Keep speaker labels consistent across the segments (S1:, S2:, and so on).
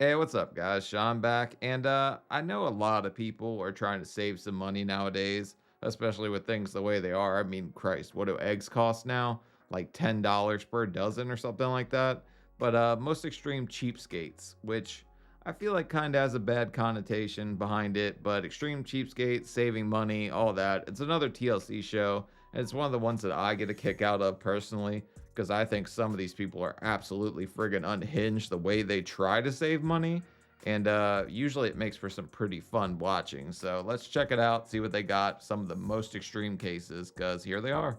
S1: Hey, what's up, guys? Sean back. And I know a lot of people are trying to save some money nowadays, especially with things the way they are. I mean, Christ, what do eggs cost now? Like $10 per dozen or something like that. But most extreme cheapskates, which I feel like kind of has a bad connotation behind it, but extreme cheapskates, saving money, all that. It's another TLC show, and it's one of the ones that I get a kick out of personally because I think some of these people are absolutely friggin' unhinged the way they try to save money. And usually it makes for some pretty fun watching. So let's check it out, see what they got, some of the most extreme cases, because here they are.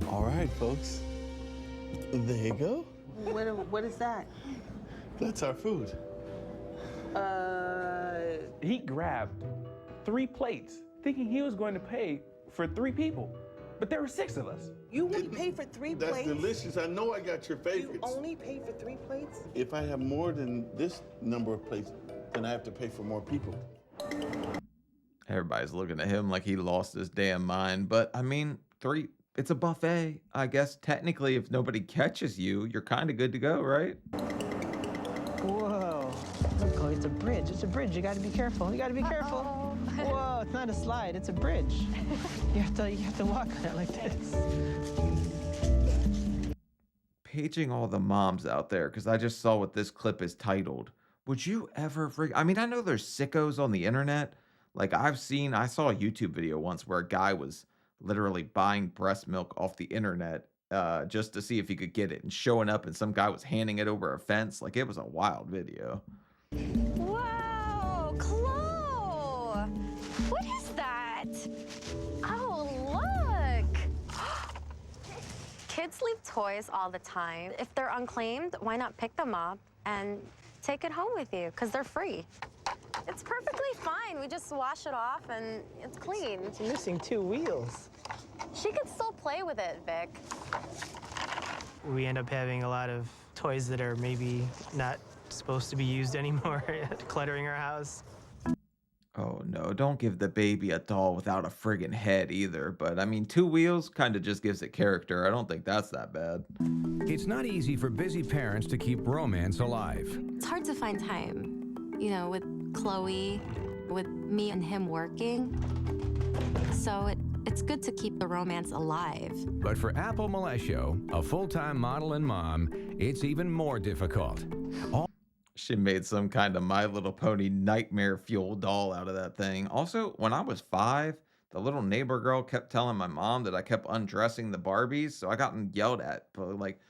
S2: All right, folks. There you go.
S3: What is that?
S2: That's our food.
S4: He grabbed 3 plates, thinking he was going to pay for 3 people. But there were 6 of us.
S3: You wouldn't pay for 3
S2: That's
S3: plates?
S2: delicious. I know I got your
S3: You
S2: favorites.
S3: only pay for 3 plates?
S2: If I have more than this number of plates, then I have to pay for more people.
S1: Everybody's looking at him like he lost his damn mind. But I mean, it's a buffet. I guess technically, if nobody catches you, you're kind of good to go, right?
S5: Whoa. Look, Chloe, it's a bridge. It's a bridge. You gotta be careful. You gotta be careful. Whoa, it's not a slide, it's a bridge. You have to walk on it like this.
S1: Paging all the moms out there because I just saw what this clip is titled. Would you ever I mean, I know there's sickos on the internet. Like I saw a YouTube video once where a guy was literally buying breast milk off the internet just to see if he could get it and showing up and some guy was handing it over a fence. Like it was a wild video.
S6: Whoa, Chloe! What is that? Oh, look! Kids leave toys all the time. If they're unclaimed, why not pick them up and take it home with you? Because they're free. It's perfectly fine. We just wash it off and it's clean.
S5: It's missing 2 wheels.
S6: She could still play with it, Vic.
S5: We end up having a lot of toys that are maybe not supposed to be used anymore, cluttering our house.
S1: Oh no, don't give the baby a doll without a friggin' head either. But I mean, 2 wheels kind of just gives it character. I don't think that's that bad.
S7: It's not easy for busy parents to keep romance alive.
S6: It's hard to find time, with Chloe, with me and him working. So it's good to keep the romance alive.
S7: But for Apple Malesio, a full-time model and mom, it's even more difficult.
S1: She made some kind of My Little Pony nightmare fuel doll out of that thing. Also, when I was 5, the little neighbor girl kept telling my mom that I kept undressing the Barbies, so I got yelled at. But like,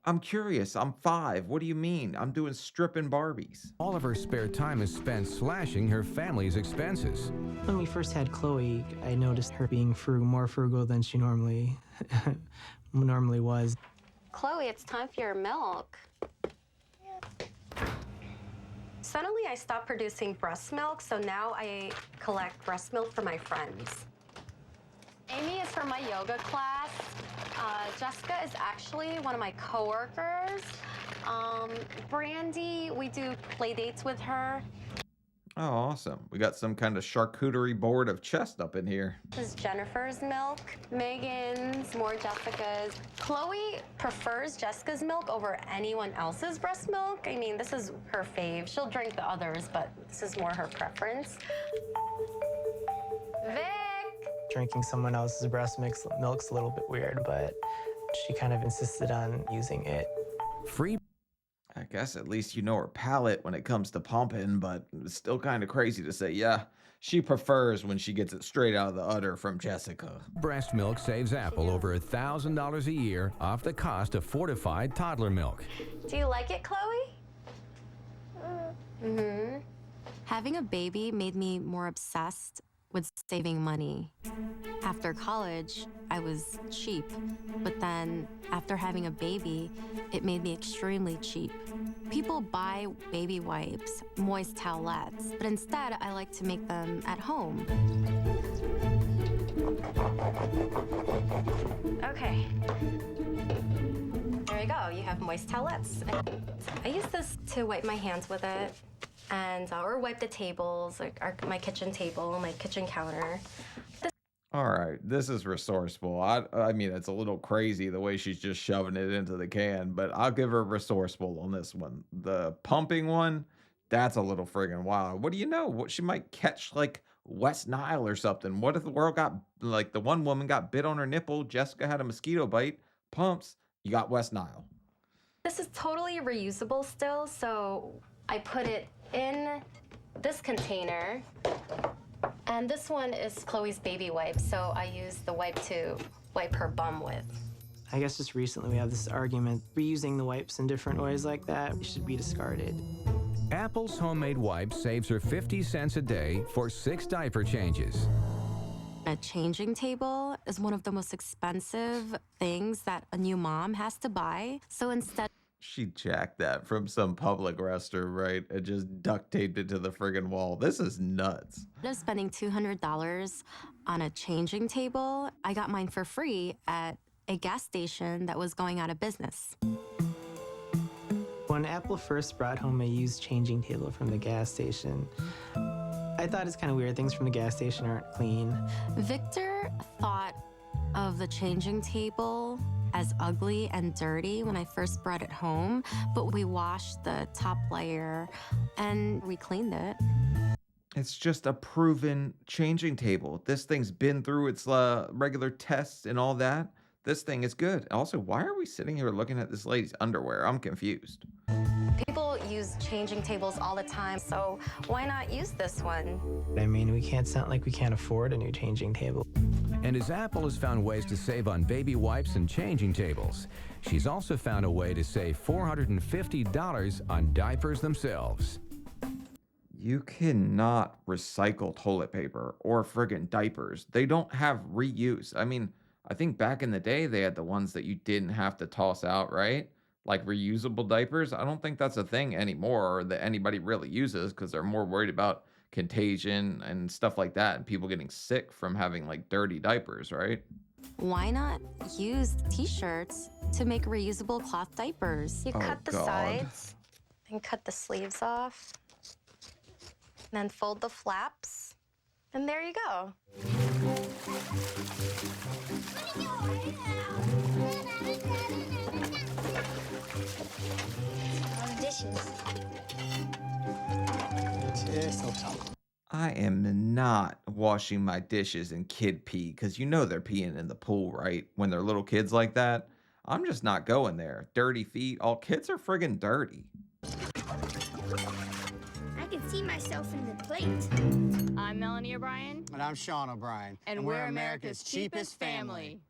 S1: I'm curious. I'm 5. What do you mean? I'm doing stripping Barbies.
S7: All of her spare time is spent slashing her family's expenses.
S5: When we first had Chloe, I noticed her being more frugal than she normally was.
S6: Chloe, it's time for your milk. Suddenly, I stopped producing breast milk, so now I collect breast milk for my friends. Amy is from my yoga class. Jessica is actually one of my coworkers. Brandy, we do play dates with her.
S1: Oh, awesome. We got some kind of charcuterie board of chest up in here.
S6: This is Jennifer's milk, Megan's, more Jessica's. Chloe prefers Jessica's milk over anyone else's breast milk. I mean, this is her fave. She'll drink the others, but this is more her preference. Vic!
S5: Drinking someone else's breast milk's a little bit weird, but she kind of insisted on using it.
S7: Free.
S1: I guess at least you know her palate when it comes to pumping, but it's still kind of crazy to say, yeah, she prefers when she gets it straight out of the udder from Jessica.
S7: Breast milk saves Apple over $1,000 a year off the cost of fortified toddler milk.
S6: Do you like it, Chloe? Mm-hmm. Having a baby made me more obsessed with saving money. After college, I was cheap, but then after having a baby, it made me extremely cheap. People buy baby wipes, moist towelettes, but instead I like to make them at home. Okay. There you go, you have moist towelettes. I use this to wipe my hands with it. And or wipe the tables, like my kitchen table, my kitchen counter.
S1: All right, this is resourceful. I mean, it's a little crazy the way she's just shoving it into the can, but I'll give her resourceful on this one. The pumping one, That's a little friggin' wild. What do you know? What she might catch like West Nile or something. What if the world got like the one woman got bit on her nipple, Jessica had a mosquito bite, pumps, you got West Nile.
S6: This is totally reusable still, so I put it in this container. And this one is Chloe's baby wipe, so I use the wipe to wipe her bum with.
S5: I guess just recently we have this argument. Reusing the wipes in different ways like that should be discarded.
S7: Apple's homemade wipe saves her 50 cents a day for 6 diaper changes.
S6: A changing table is one of the most expensive things that a new mom has to buy. So instead
S1: She jacked that from some public restroom, right? And just duct taped it to the friggin' wall. This is nuts.
S6: of spending $200 on a changing table, I got mine for free at a gas station that was going out of business.
S5: When Apple first brought home a used changing table from the gas station, I thought it's kind of weird. Things from the gas station aren't clean.
S6: Victor thought of the changing table as ugly and dirty when I first brought it home, but we washed the top layer and we cleaned it.
S1: It's just a proven changing table. This thing's been through its regular tests and all that. This thing is good. Also, why are we sitting here looking at this lady's underwear? I'm confused.
S6: People use changing tables all the time, so why not use this one?
S5: I mean, we can't sound like we can't afford a new changing table.
S7: And as Apple has found ways to save on baby wipes and changing tables, she's also found a way to save $450 on diapers themselves.
S1: You cannot recycle toilet paper or friggin' diapers. They don't have reuse. I mean, I think back in the day, they had the ones that you didn't have to toss out, right? Like reusable diapers. I don't think that's a thing anymore or that anybody really uses because they're more worried about contagion and stuff like that and people getting sick from having like dirty diapers, right?
S6: Why not use t-shirts to make reusable cloth diapers? You
S1: Oh,
S6: cut the
S1: God.
S6: sides and cut the sleeves off, and then fold the flaps, and there you go.
S1: I am not washing my dishes in kid pee because you know they're peeing in the pool, right? When they're little kids like that. I'm just not going there. Dirty feet. All kids are friggin' dirty.
S8: I can see myself in the plate.
S9: I'm Melanie O'Brien.
S10: And I'm Sean O'Brien.
S9: And we're America's cheapest family.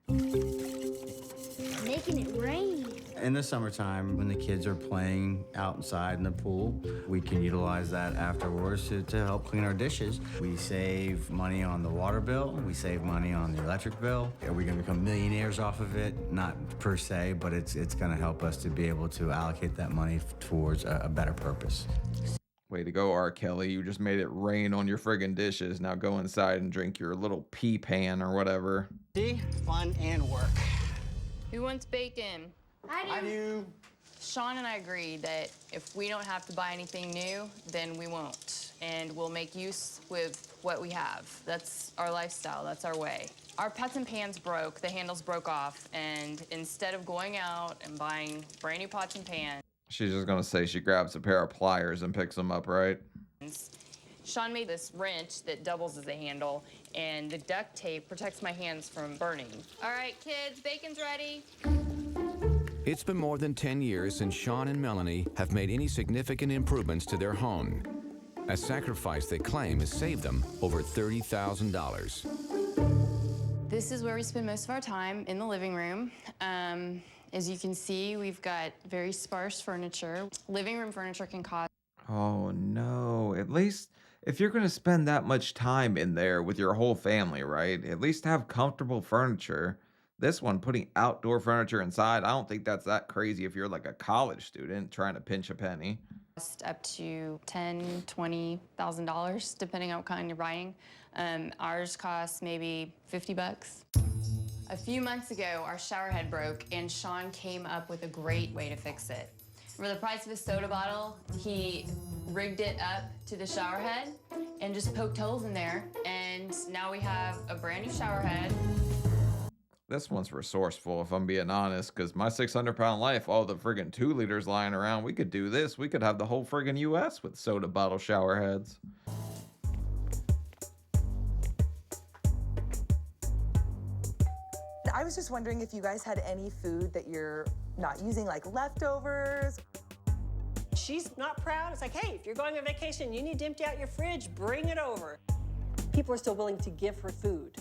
S8: Making it rain.
S10: In the summertime, when the kids are playing outside in the pool, we can utilize that afterwards to help clean our dishes. We save money on the water bill. We save money on the electric bill. Are we going to become millionaires off of it? Not per se, but it's going to help us to be able to allocate that money towards a better purpose.
S1: Way to go, R. Kelly. You just made it rain on your friggin' dishes. Now go inside and drink your little pee pan or whatever.
S10: See? Fun and work.
S9: Who wants bacon?
S8: I do.
S9: Sean and I agreed that if we don't have to buy anything new, then we won't. And we'll make use with what we have. That's our lifestyle, that's our way. Our pots and pans broke, the handles broke off, and instead of going out and buying brand new pots and pans,
S1: She's just gonna say she grabs a pair of pliers and picks them up, right?
S9: Sean made this wrench that doubles as a handle, and the duct tape protects my hands from burning. All right, kids, bacon's ready.
S7: It's been more than 10 years since Sean and Melanie have made any significant improvements to their home. A sacrifice they claim has saved them over $30,000.
S9: This is where we spend most of our time, in the living room. As you can see, we've got very sparse furniture. Living room furniture can cost.
S1: Oh no. At least if you're gonna spend that much time in there with your whole family, right? At least have comfortable furniture. This one, putting outdoor furniture inside, I don't think that's that crazy if you're like a college student trying to pinch a penny.
S9: Up to $10,000, $20,000, depending on what kind you're buying. Ours costs maybe 50 bucks. A few months ago, our shower head broke, and Sean came up with a great way to fix it. For the price of a soda bottle, he rigged it up to the shower head and just poked holes in there, and now we have a brand new shower head.
S1: This one's resourceful, if I'm being honest, because my 600-pound life, all the friggin' 2 liters lying around, we could do this. We could have the whole friggin' US with soda bottle shower heads.
S11: I was just wondering if you guys had any food that you're not using, like leftovers.
S12: She's not proud. It's like, hey, if you're going on vacation, you need to empty out your fridge, bring it over. People are still willing to give her food.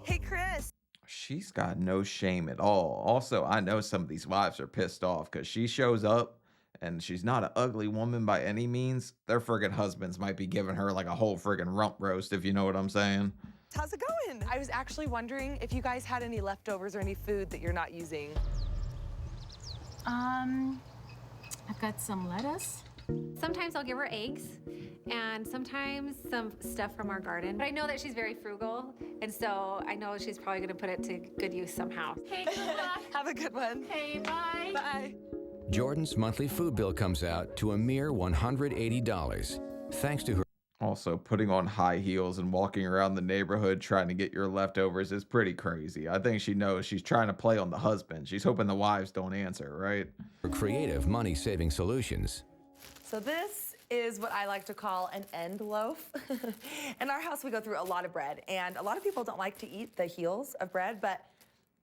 S11: Hey, Chris.
S1: She's got no shame at all. Also, I know some of these wives are pissed off because she shows up and she's not an ugly woman by any means. Their friggin' husbands might be giving her like a whole friggin' rump roast, if you know what I'm saying.
S11: How's it going? I was actually wondering if you guys had any leftovers or any food that you're not using.
S13: I've got some lettuce.
S14: Sometimes I'll give her eggs and sometimes some stuff from our garden. But I know that she's very frugal, and so I know she's probably gonna put it to good use somehow.
S11: Hey, good luck. Have a good one.
S14: Hey, bye.
S11: Bye.
S7: Jordan's monthly food bill comes out to a mere $180, thanks to her.
S1: Also, putting on high heels and walking around the neighborhood trying to get your leftovers is pretty crazy. I think she knows she's trying to play on the husband. She's hoping the wives don't answer, right?
S7: Creative money-saving solutions.
S11: So this is what I like to call an end loaf. In our house, we go through a lot of bread, and a lot of people don't like to eat the heels of bread, but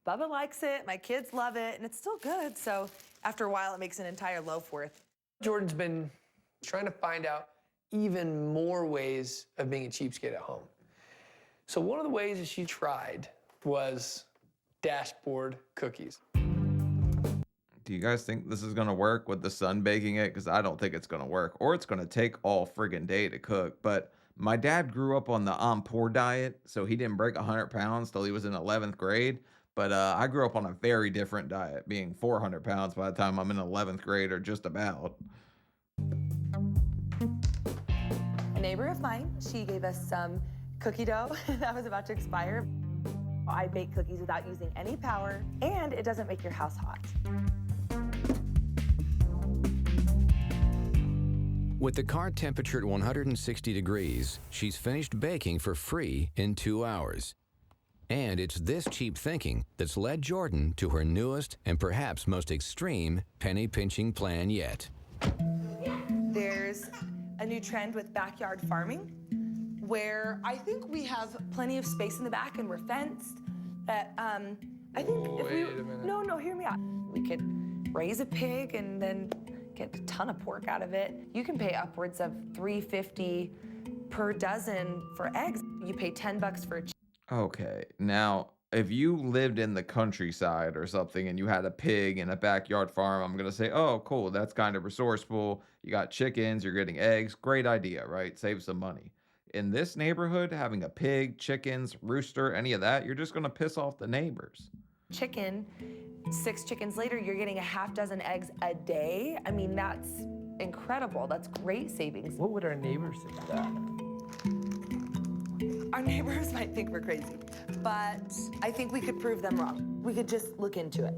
S11: Bubba likes it, my kids love it, and it's still good. So after a while, it makes an entire loaf worth.
S15: Jordan's been trying to find out even more ways of being a cheapskate at home. So one of the ways that she tried was dashboard cookies.
S1: Do you guys think this is gonna work with the son baking it? Because I don't think it's gonna work, or it's gonna take all friggin' day to cook. But my dad grew up on the poor diet, so he didn't break 100 pounds till he was in 11th grade. But I grew up on a very different diet, being 400 pounds by the time I'm in 11th grade, or just about.
S11: A neighbor of mine, she gave us some cookie dough that was about to expire. I bake cookies without using any power, and it doesn't make your house hot.
S7: With the car temperature at 160 degrees, she's finished baking for free in 2 hours. And it's this cheap thinking that's led Jordan to her newest and perhaps most extreme penny-pinching plan yet.
S11: There's a new trend with backyard farming, where I think we have plenty of space in the back and we're fenced. That I think if we no, hear me out. We could raise a pig and then get a ton of pork out of it. You can pay upwards of $3.50 per dozen for eggs. You pay $10 for a
S1: Okay, now if you lived in the countryside or something and you had a pig in a backyard farm, I'm gonna say, oh, cool, that's kind of resourceful. You got chickens, you're getting eggs, great idea, right? Save some money. In this neighborhood, having a pig, chickens, rooster, any of that, you're just gonna piss off the neighbors.
S11: chicken. 6 chickens later, you're getting a half dozen eggs a day. I mean, that's incredible. That's great savings.
S4: What would our neighbors think of that?
S11: Our neighbors might think we're crazy, but I think we could prove them wrong. We could just look into it.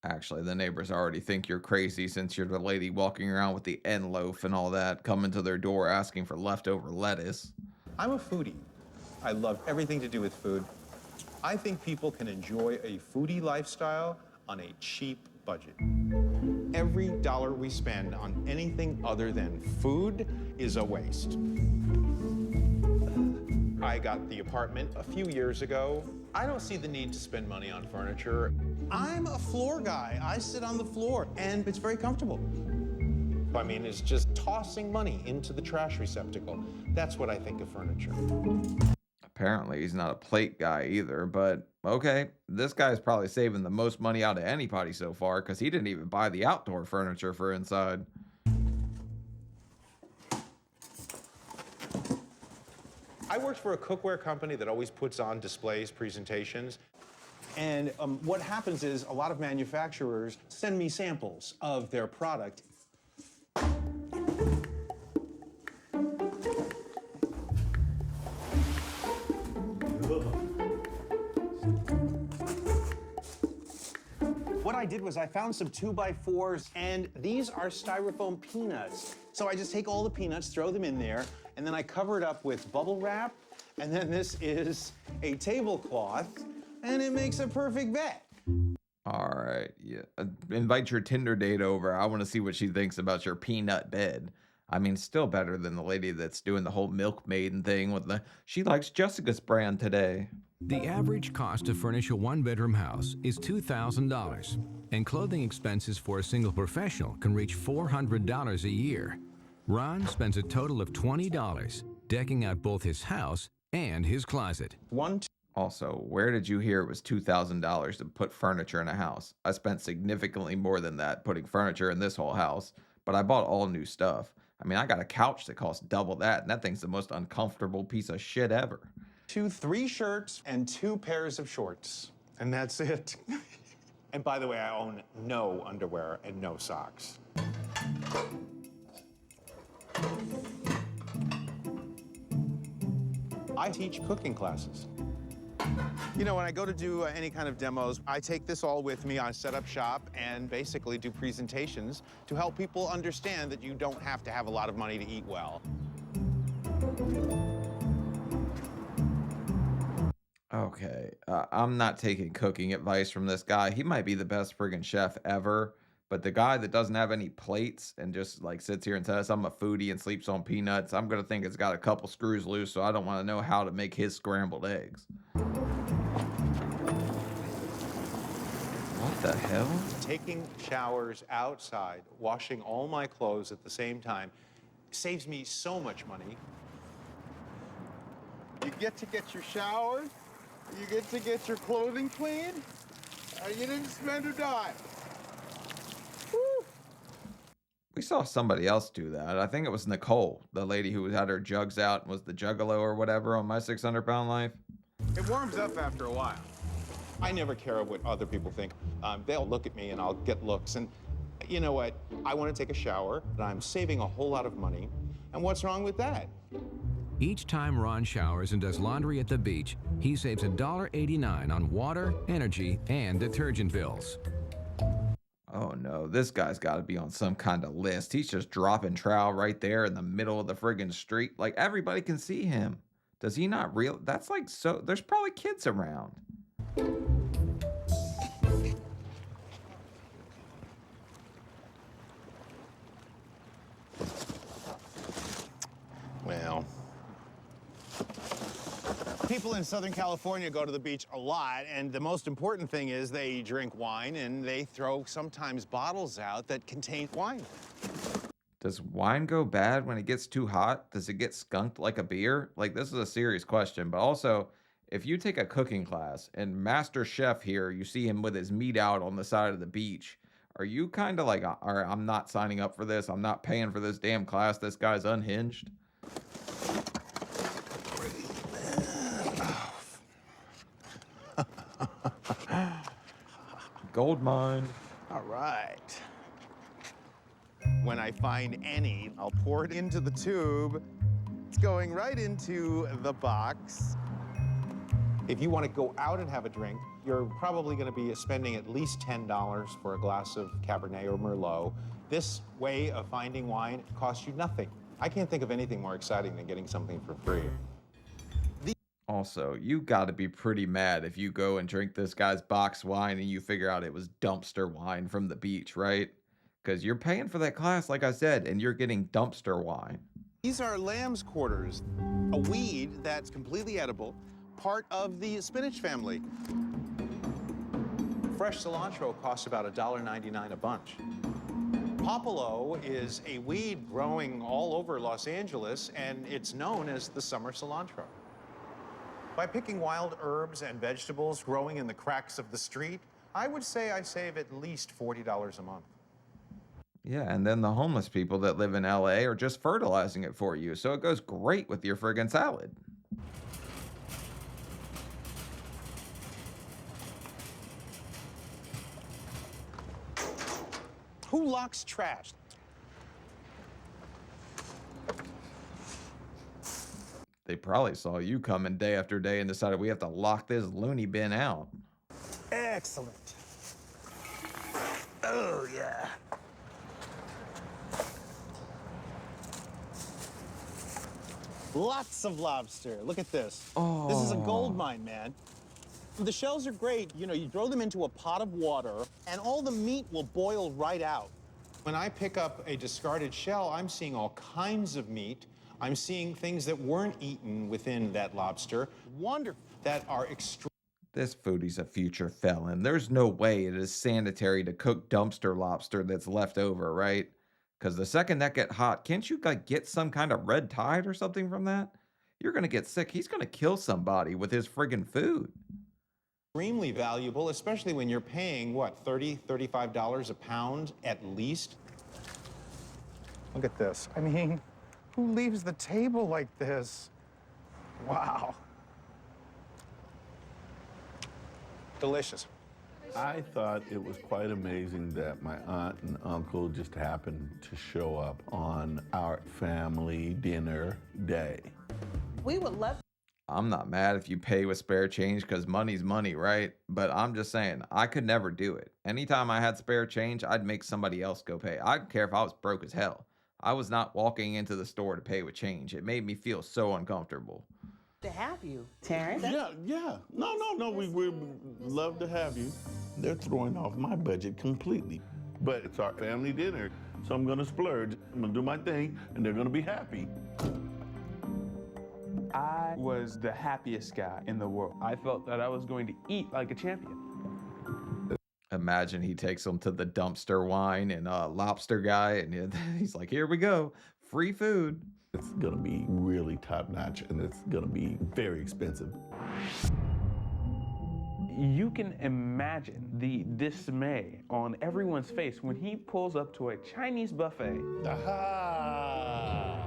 S1: Actually, the neighbors already think you're crazy since you're the lady walking around with the end loaf and all that, coming to their door asking for leftover lettuce.
S16: I'm a foodie. I love everything to do with food. I think people can enjoy a foodie lifestyle on a cheap budget. Every dollar we spend on anything other than food is a waste. I got the apartment a few years ago. I don't see the need to spend money on furniture. I'm a floor guy. I sit on the floor, and it's very comfortable. I mean, it's just tossing money into the trash receptacle. That's what I think of furniture.
S1: Apparently, he's not a plate guy either, but okay. This guy's probably saving the most money out of anybody so far because he didn't even buy the outdoor furniture for inside.
S16: I worked for a cookware company that always puts on displays, presentations. And what happens is a lot of manufacturers send me samples of their product. What I I did was I found some 2x4s, and these are styrofoam peanuts. So I just take all the peanuts, throw them in there, and then I cover it up with bubble wrap, and then this is a tablecloth, and it makes a perfect bed.
S1: All right, yeah. Invite your Tinder date over. I want to see what she thinks about your peanut bed. I mean, still better than the lady that's doing the whole milkmaiden thing with the, she likes Jessica's brand today.
S7: The average cost to furnish a one-bedroom house is $2,000, and clothing expenses for a single professional can reach $400 a year. Ron spends a total of $20 decking out both his house and his closet.
S1: Also, where did you hear it was $2,000 to put furniture in a house? I spent significantly more than that putting furniture in this whole house, but I bought all new stuff. I mean, I got a couch that costs double that, and that thing's the most uncomfortable piece of shit ever.
S16: 3 shirts and 2 pairs of shorts, and that's it. And by the way, I own no underwear and no socks. I teach cooking classes. You know, when I go to do any kind of demos, I take this all with me. I set up shop and basically do presentations to help people understand that you don't have to have a lot of money to eat well.
S1: Okay, I'm not taking cooking advice from this guy. He might be the best friggin' chef ever, but the guy that doesn't have any plates and just like sits here and says I'm a foodie and sleeps on peanuts, I'm gonna think it's got a couple screws loose, so I don't want to know how to make his scrambled eggs. What the hell?
S16: Taking showers outside, washing all my clothes at the same time, saves me so much money.
S2: You get to get your shower, you get to get your clothing clean, and you didn't spend a dime. Woo.
S1: We saw somebody else do that. I think it was Nicole, the lady who had her jugs out and was the juggalo or whatever on My 600-Pound Life.
S2: It warms up after a while.
S16: I never care what other people think. They'll look at me and I'll get looks. And you know what? I want to take a shower, and I'm saving a whole lot of money. And what's wrong with that?
S7: Each time Ron showers and does laundry at the beach, he saves $1.89 on water, energy, and detergent bills.
S1: Oh no, this guy's got to be on some kind of list. He's just dropping trowel right there in the middle of the friggin' street. Like, everybody can see him. Does he not real? That's like, so there's probably kids around.
S16: Well, people in Southern California go to the beach a lot, and the most important thing is they drink wine, and they throw sometimes bottles out that contain wine.
S1: Does wine go bad when it gets too hot? Does it get skunked like a beer? Like, this is a serious question, but also, if you take a cooking class and Master Chef here, you see him with his meat out on the side of the beach, are you kind of like, all right, I'm not signing up for this. I'm not paying for this damn class. This guy's unhinged. Gold mine.
S16: All right. When I find any, I'll pour it into the tube. It's going right into the box. If you want to go out and have a drink, you're probably going to be spending at least $10 for a glass of Cabernet or Merlot. This way of finding wine costs you nothing. I can't think of anything more exciting than getting something for free.
S1: Also, you got to be pretty mad if you go and drink this guy's box wine and you figure out it was dumpster wine from the beach, right? Because you're paying for that class, like I said, and you're getting dumpster wine.
S16: These are lamb's quarters, a weed that's completely edible, part of the spinach family. Fresh cilantro costs about $1.99 a bunch. Popolo is a weed growing all over Los Angeles, and it's known as the summer cilantro. By picking wild herbs and vegetables growing in the cracks of the street, I would say I save at least $40 a month.
S1: Yeah, and then the homeless people that live in LA are just fertilizing it for you, so it goes great with your friggin' salad.
S16: Who locks trash?
S1: They probably saw you coming day after day and decided we have to lock this loony bin out.
S16: Excellent.
S2: Oh, yeah. Lots of lobster. Look at this.
S1: Oh.
S2: This is a gold mine, man. The shells are great. You know, you throw them into a pot of water, and all the meat will boil right out.
S16: When I pick up a discarded shell, I'm seeing all kinds of meat. I'm seeing things that weren't eaten within that lobster.
S2: Wonderful.
S16: That are extreme.
S1: This foodie's a future felon. There's no way it is sanitary to cook dumpster lobster that's left over, right? Because the second that get hot, can't you like get some kind of red tide or something from that? You're gonna get sick. He's gonna kill somebody with his friggin' food.
S16: Extremely valuable, especially when you're paying, what, $30, $35 a pound at least?
S2: Look at this. I mean, who leaves the table like this? Wow. Delicious.
S17: I thought it was quite amazing that my aunt and uncle just happened to show up on our family dinner day.
S3: We would love.
S1: I'm not mad if you pay with spare change because money's money, right? But I'm just saying, I could never do it. Anytime I had spare change, I'd make somebody else go pay. I don't care if I was broke as hell. I was not walking into the store to pay with change. It made me feel so uncomfortable.
S3: To have you, Terrence.
S17: Yeah. No. We love to have you. They're throwing off my budget completely. But it's our family dinner, so I'm gonna splurge. I'm gonna do my thing, and they're gonna be happy.
S4: I was the happiest guy in the world. I felt that I was going to eat like a champion.
S1: Imagine he takes them to the dumpster wine and lobster guy, and he's like, here we go, free food.
S17: It's gonna be really top notch, and it's gonna be very expensive.
S4: You can imagine the dismay on everyone's face when he pulls up to a Chinese buffet.
S17: Aha!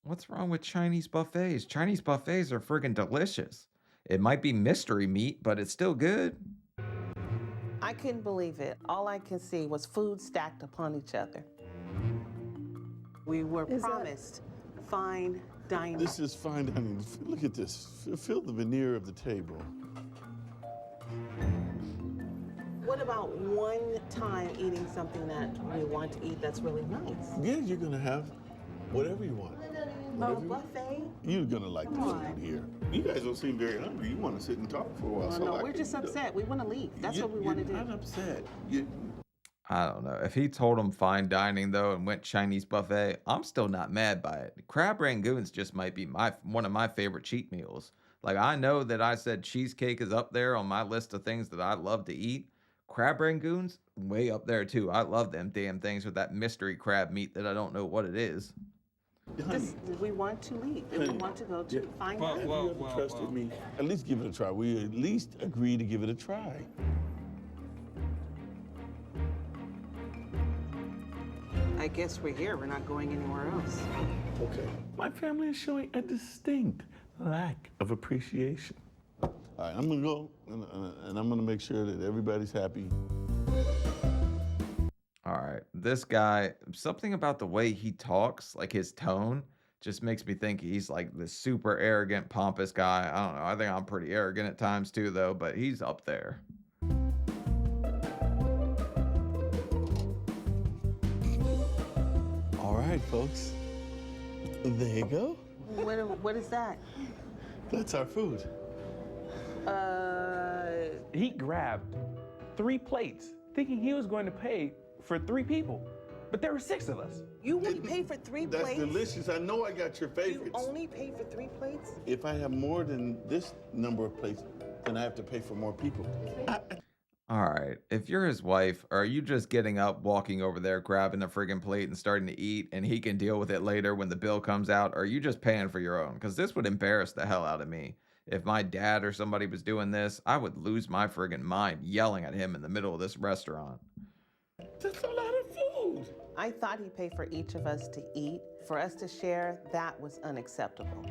S1: What's wrong with Chinese buffets? Chinese buffets are friggin' delicious. It might be mystery meat, but it's still good.
S3: I couldn't believe it. All I could see was food stacked upon each other. We were promised fine dining.
S17: This is fine dining. Look at this. Feel the veneer of the table.
S3: What about one time eating something that we want to eat that's really nice?
S17: Yeah, you're gonna have whatever you want.
S3: A buffet?
S17: You're gonna like the food here. You guys don't seem very hungry. You want to sit and talk for a while.
S3: Oh,
S17: so
S3: no, we're just upset. We want to leave. That's what we want to do.
S17: You're not upset.
S1: I don't know. If he told him fine dining though and went Chinese buffet, I'm still not mad by it. Crab rangoons just might be one of my favorite cheat meals. Like I know that I said cheesecake is up there on my list of things that I love to eat. Crab rangoons, way up there too. I love them damn things with that mystery crab meat that I don't know what it is.
S3: We want to leave. We want to go to fine dining.
S17: Have you ever trusted me? At least give it a try. We at least agree to give it a try.
S3: I guess we're here. We're not going anywhere else.
S17: Okay. My family is showing a distinct lack of appreciation. All right, I'm gonna go, and I'm gonna make sure that everybody's happy.
S1: All right, this guy, something about the way he talks, like his tone, just makes me think he's like this super arrogant, pompous guy. I don't know. I think I'm pretty arrogant at times too, though, but he's up there.
S17: All right, folks. There you go.
S3: What is that?
S17: That's our food.
S4: He grabbed 3 plates, thinking he was going to pay for 3 people. But there were 6 of us.
S3: You only pay for 3
S17: That's
S3: plates?
S17: delicious. I know I got your favorites.
S3: You only pay for 3 plates?
S17: If I have more than this number of plates, then I have to pay for more people.
S1: All right, if you're his wife, are you just getting up, walking over there, grabbing a friggin' plate and starting to eat, and he can deal with it later when the bill comes out? Or are you just paying for your own? Because this would embarrass the hell out of me. If my dad or somebody was doing this, I would lose my friggin' mind yelling at him in the middle of this restaurant.
S17: That's a lot of food.
S3: I thought he'd pay for each of us to eat. For us to share, that was unacceptable.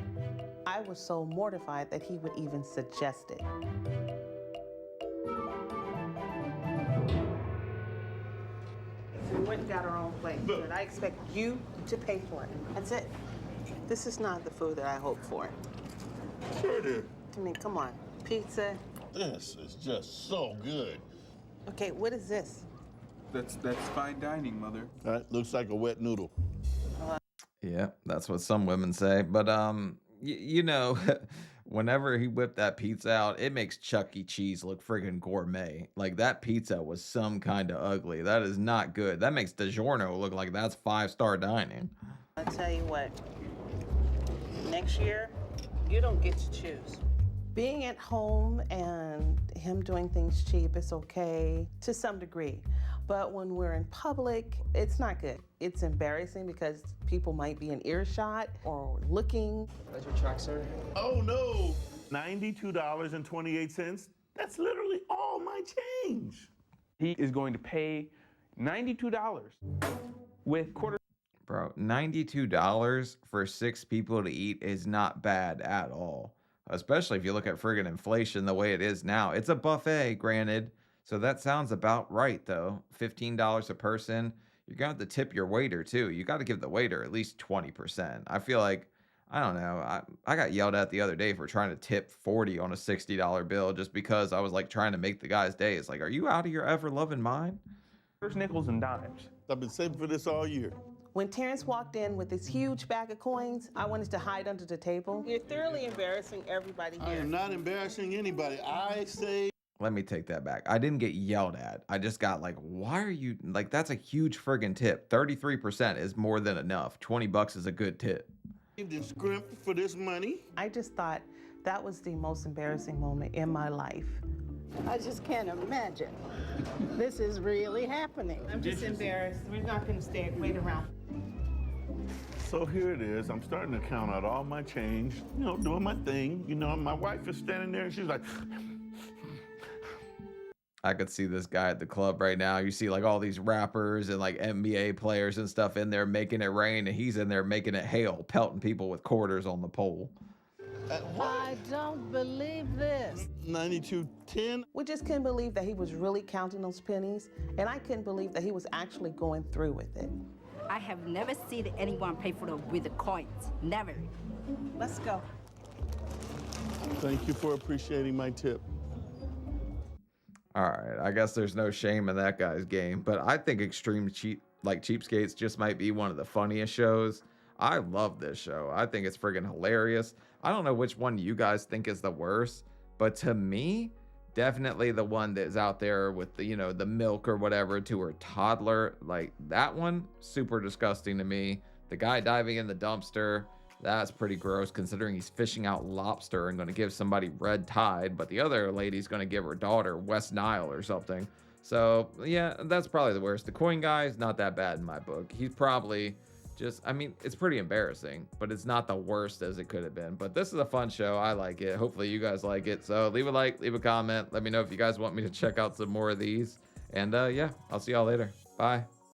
S3: I was so mortified that he would even suggest it. So we went and got our own plate, but I expect you to pay for it. That's it. This is not the food that I hoped for.
S17: Sure it is.
S3: I mean, come on. Pizza.
S17: This is just so good.
S3: Okay, what is this?
S2: That's fine dining, Mother.
S17: That looks like a wet noodle.
S1: Yeah, that's what some women say. But you know, whenever he whipped that pizza out, it makes Chuck E. Cheese look friggin' gourmet. Like that pizza was some kind of ugly. That is not good. That makes DiGiorno look like that's 5-star dining.
S3: I tell you what, next year, you don't get to choose. Being at home and him doing things cheap is okay to some degree. But when we're in public, it's not good. It's embarrassing because people might be in earshot or looking.
S18: That's your track, sir?
S17: Oh no! $92.28. That's literally all my change.
S4: He is going to pay $92 with quarter.
S1: Bro, $92 for 6 people to eat is not bad at all. Especially if you look at friggin' inflation the way it is now. It's a buffet, granted. So that sounds about right, though. $15 a person. You're going to have to tip your waiter, too. You got to give the waiter at least 20%. I feel like, I don't know. I got yelled at the other day for trying to tip 40 on a $60 bill just because I was like trying to make the guy's day. It's like, are you out of your ever-loving mind?
S4: There's nickels and dimes.
S17: I've been saving for this all year.
S3: When Terrence walked in with this huge bag of coins, I wanted to hide under the table. You're thoroughly embarrassing everybody here.
S17: I am not embarrassing anybody. I say...
S1: Let me take that back. I didn't get yelled at. I just got like, why are you... Like, that's a huge friggin' tip. 33% is more than enough. 20 bucks is a good tip.
S17: You just scrimp for this money?
S3: I just thought that was the most embarrassing moment in my life.
S19: I just can't imagine. This is really happening.
S3: I'm just embarrassed. We're not going to wait around.
S17: So here it is. I'm starting to count out all my change, you know, doing my thing. You know, my wife is standing there and she's like...
S1: I could see this guy at the club right now. You see like all these rappers and like NBA players and stuff in there making it rain, and he's in there making it hail, pelting people with quarters on the pole.
S19: I don't believe this.
S17: 92.10.
S3: We just couldn't believe that he was really counting those pennies, and I couldn't believe that he was actually going through with it.
S20: I have never seen anyone pay for with the coins. Never.
S3: Let's go.
S17: Thank you for appreciating my tip.
S1: All right, I guess there's no shame in that guy's game, but I think Cheapskates just might be one of the funniest shows. I love this show. I think it's friggin' hilarious. I don't know which one you guys think is the worst, but to me, definitely the one that's out there with the, you know, the milk or whatever to her toddler. Like that one, super disgusting to me. The guy diving in the dumpster, that's pretty gross considering he's fishing out lobster and going to give somebody red tide, but the other lady's going to give her daughter West Nile or something. So yeah, that's probably the worst. The coin guy is not that bad in my book. He's probably just, I mean, it's pretty embarrassing, but it's not the worst as it could have been. But this is a fun show. I like it. Hopefully you guys like it. So leave a like, leave a comment. Let me know if you guys want me to check out some more of these. And yeah, I'll see y'all later. Bye.